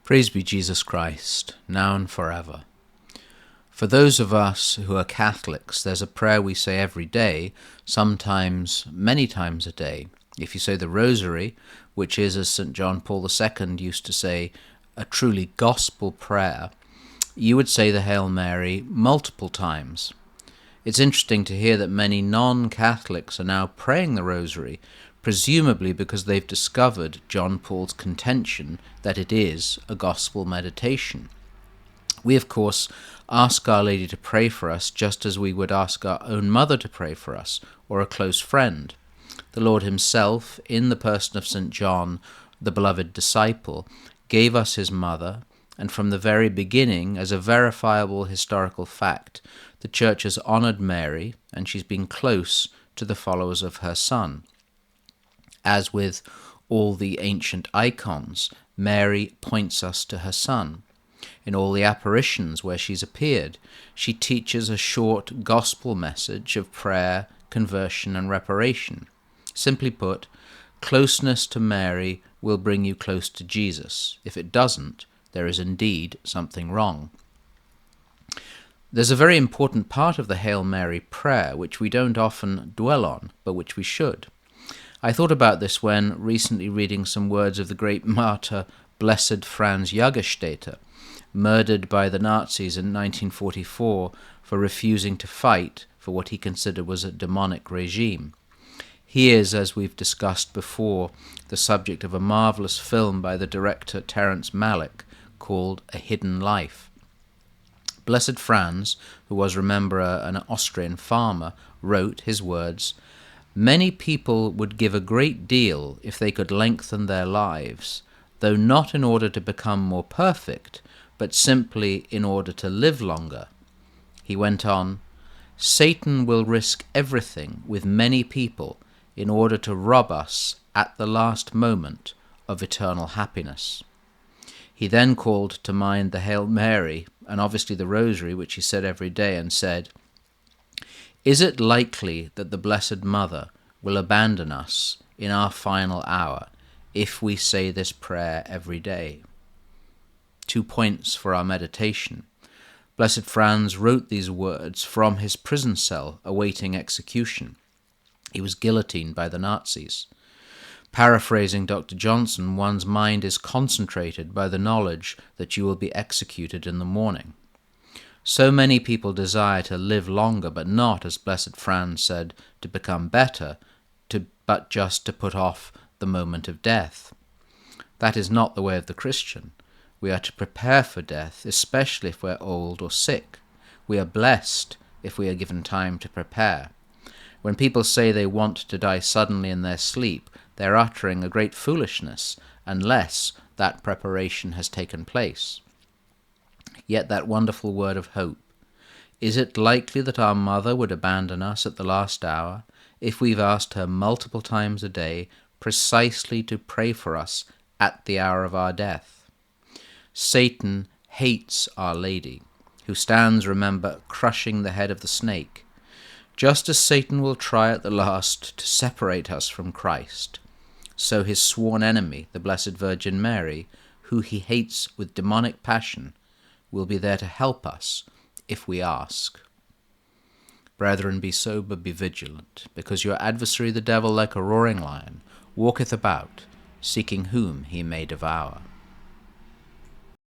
Praise be Jesus Christ, now and forever. For those of us who are Catholics, there's a prayer we say every day, sometimes many times a day. If you say the Rosary, which is, as St. John Paul II used to say, a truly gospel prayer, you would say the Hail Mary multiple times. It's interesting to hear that many non-Catholics are now praying the Rosary, presumably because they've discovered John Paul's contention that it is a gospel meditation. We, of course, ask Our Lady to pray for us just as we would ask our own mother to pray for us, or a close friend. The Lord himself, in the person of St. John, the beloved disciple, gave us his mother, and from the very beginning, as a verifiable historical fact, the Church has honoured Mary, and she's been close to the followers of her Son. As with all the ancient icons, Mary points us to her Son. In all the apparitions where she's appeared, she teaches a short gospel message of prayer, conversion, and reparation. Simply put, closeness to Mary will bring you close to Jesus. If it doesn't, there is indeed something wrong. There's a very important part of the Hail Mary prayer which we don't often dwell on, but which we should. I thought about this when recently reading some words of the great martyr Blessed Franz Jagerstätter, murdered by the Nazis in 1944 for refusing to fight for what he considered was a demonic regime. He is, as we've discussed before, the subject of a marvellous film by the director Terence Malick called A Hidden Life. Blessed Franz, who was, remember, an Austrian farmer, wrote his words, "Many people would give a great deal if they could lengthen their lives, though not in order to become more perfect, but simply in order to live longer." He went on, "Satan will risk everything with many people in order to rob us at the last moment of eternal happiness." He then called to mind the Hail Mary, and obviously the Rosary, which he said every day, and said, "Is it likely that the Blessed Mother will abandon us in our final hour if we say this prayer every day?" 2 points for our meditation. Blessed Franz wrote these words from his prison cell awaiting execution. He was guillotined by the Nazis. Paraphrasing Dr. Johnson, one's mind is concentrated by the knowledge that you will be executed in the morning. So many people desire to live longer, but not, as Blessed Franz said, to become better, but just to put off the moment of death. That is not the way of the Christian. We are to prepare for death, especially if we're old or sick. We are blessed if we are given time to prepare. When people say they want to die suddenly in their sleep, they're uttering a great foolishness, unless that preparation has taken place. Yet that wonderful word of hope. Is it likely that our mother would abandon us at the last hour if we've asked her multiple times a day precisely to pray for us at the hour of our death? Satan hates Our Lady, who stands, remember, crushing the head of the snake, just as Satan will try at the last to separate us from Christ. So his sworn enemy, the Blessed Virgin Mary, who he hates with demonic passion, will be there to help us if we ask. Brethren, be sober, be vigilant, because your adversary the devil, like a roaring lion, walketh about, seeking whom he may devour.